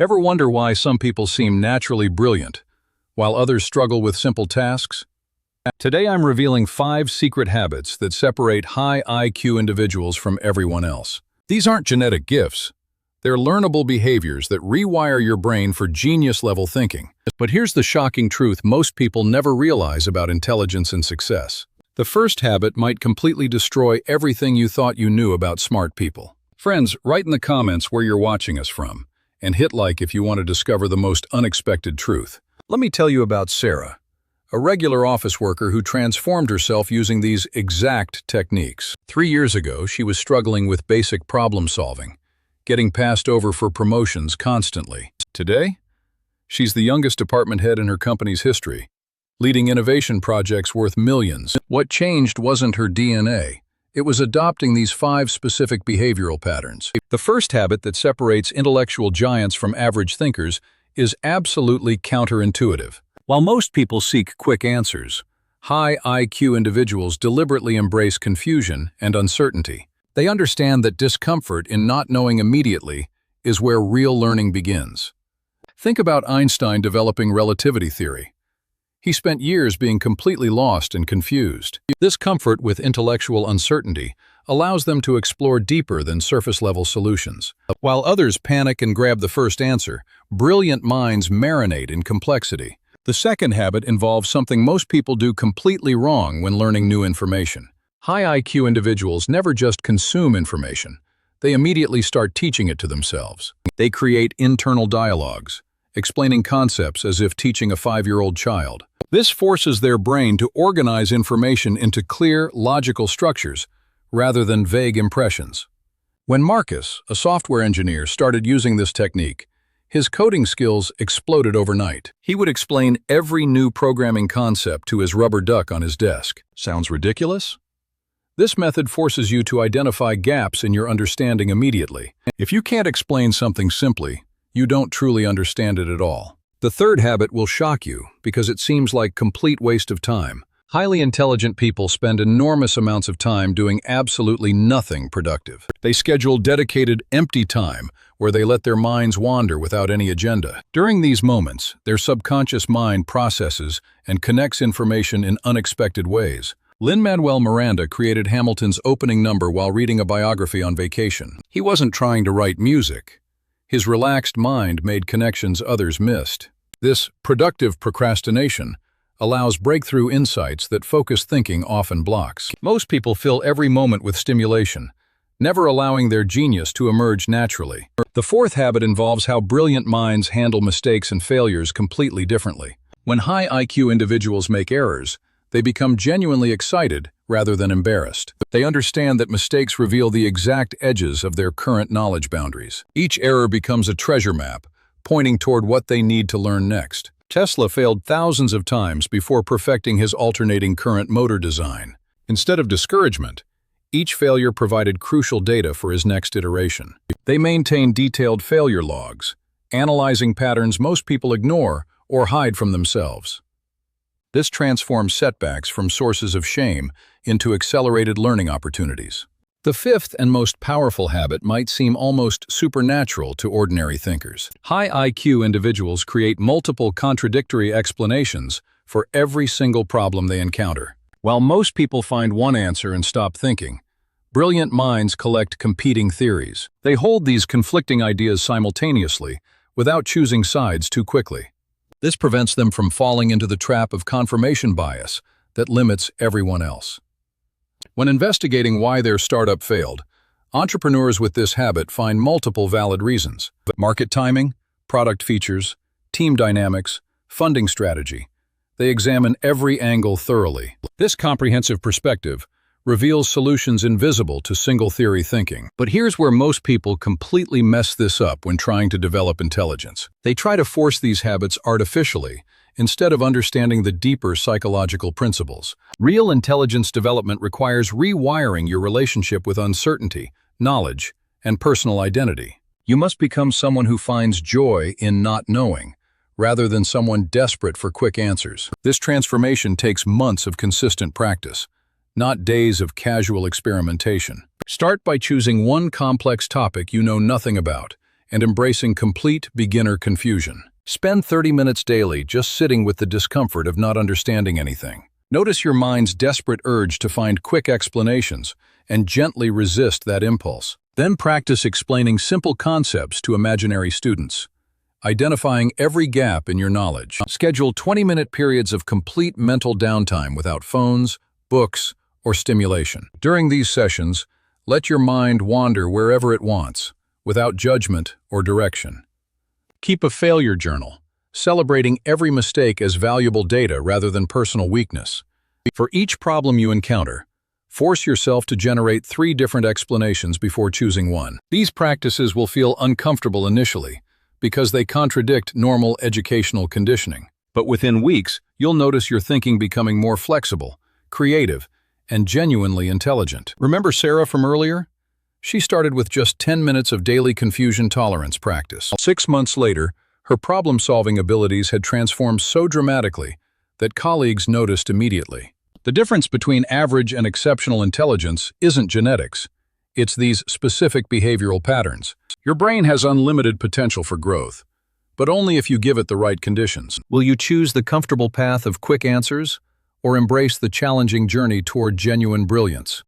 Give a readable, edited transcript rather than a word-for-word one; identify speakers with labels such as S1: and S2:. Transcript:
S1: Ever wonder why some people seem naturally brilliant, while others struggle with simple tasks? Today I'm revealing 5 secret habits that separate high IQ individuals from everyone else. These aren't genetic gifts. They're learnable behaviors that rewire your brain for genius-level thinking. But here's the shocking truth most people never realize about intelligence and success. The first habit might completely destroy everything you thought you knew about smart people. Friends, write in the comments where you're watching us from, and hit like if you want to discover the most unexpected truth. Let me tell you about Sarah, a regular office worker who transformed herself using these exact techniques. 3 years ago, she was struggling with basic problem solving, getting passed over for promotions constantly. Today, she's the youngest department head in her company's history, leading innovation projects worth millions. What changed wasn't her DNA. It was adopting these 5 specific behavioral patterns. The first habit that separates intellectual giants from average thinkers is absolutely counterintuitive. While most people seek quick answers, high IQ individuals deliberately embrace confusion and uncertainty. They understand that discomfort in not knowing immediately is where real learning begins. Think about Einstein developing relativity theory. He spent years being completely lost and confused. This comfort with intellectual uncertainty allows them to explore deeper than surface-level solutions. While others panic and grab the first answer, brilliant minds marinate in complexity. The second habit involves something most people do completely wrong when learning new information. High IQ individuals never just consume information. They immediately start teaching it to themselves. They create internal dialogues, explaining concepts as if teaching a 5-year-old child. This forces their brain to organize information into clear, logical structures, rather than vague impressions. When Marcus, a software engineer, started using this technique, his coding skills exploded overnight. He would explain every new programming concept to his rubber duck on his desk. Sounds ridiculous? This method forces you to identify gaps in your understanding immediately. If you can't explain something simply, you don't truly understand it at all. The third habit will shock you because it seems like complete waste of time. Highly intelligent people spend enormous amounts of time doing absolutely nothing productive. They schedule dedicated empty time where they let their minds wander without any agenda. During these moments, their subconscious mind processes and connects information in unexpected ways. Lin-Manuel Miranda created Hamilton's opening number while reading a biography on vacation. He wasn't trying to write music. His relaxed mind made connections others missed. This productive procrastination allows breakthrough insights that focused thinking often blocks. Most people fill every moment with stimulation, never allowing their genius to emerge naturally. The fourth habit involves how brilliant minds handle mistakes and failures completely differently. When high IQ individuals make errors, they become genuinely excited rather than embarrassed. They understand that mistakes reveal the exact edges of their current knowledge boundaries. Each error becomes a treasure map, pointing toward what they need to learn next. Tesla failed thousands of times before perfecting his alternating current motor design. Instead of discouragement, each failure provided crucial data for his next iteration. They maintain detailed failure logs, analyzing patterns most people ignore or hide from themselves. This transforms setbacks from sources of shame into accelerated learning opportunities. The fifth and most powerful habit might seem almost supernatural to ordinary thinkers. High IQ individuals create multiple contradictory explanations for every single problem they encounter. While most people find one answer and stop thinking, brilliant minds collect competing theories. They hold these conflicting ideas simultaneously without choosing sides too quickly. This prevents them from falling into the trap of confirmation bias that limits everyone else. When investigating why their startup failed, entrepreneurs with this habit find multiple valid reasons: market timing, product features, team dynamics, funding strategy. They examine every angle thoroughly. This comprehensive perspective reveals solutions invisible to single-theory thinking. But here's where most people completely mess this up when trying to develop intelligence. They try to force these habits artificially, instead of understanding the deeper psychological principles. Real intelligence development requires rewiring your relationship with uncertainty, knowledge, and personal identity. You must become someone who finds joy in not knowing, rather than someone desperate for quick answers. This transformation takes months of consistent practice, not days of casual experimentation. Start by choosing one complex topic you know nothing about and embracing complete beginner confusion. Spend 30 minutes daily just sitting with the discomfort of not understanding anything. Notice your mind's desperate urge to find quick explanations and gently resist that impulse. Then practice explaining simple concepts to imaginary students, identifying every gap in your knowledge. Schedule 20-minute periods of complete mental downtime without phones, books, or stimulation. During these sessions, let your mind wander wherever it wants, without judgment or direction. Keep a failure journal, celebrating every mistake as valuable data rather than personal weakness. For each problem you encounter, force yourself to generate 3 different explanations before choosing one. These practices will feel uncomfortable initially because they contradict normal educational conditioning. But within weeks, you'll notice your thinking becoming more flexible, creative, and genuinely intelligent. Remember Sarah from earlier? She started with just 10 minutes of daily confusion tolerance practice. 6 months later, her problem-solving abilities had transformed so dramatically that colleagues noticed immediately. The difference between average and exceptional intelligence isn't genetics. It's these specific behavioral patterns. Your brain has unlimited potential for growth, but only if you give it the right conditions. Will you choose the comfortable path of quick answers, or embrace the challenging journey toward genuine brilliance?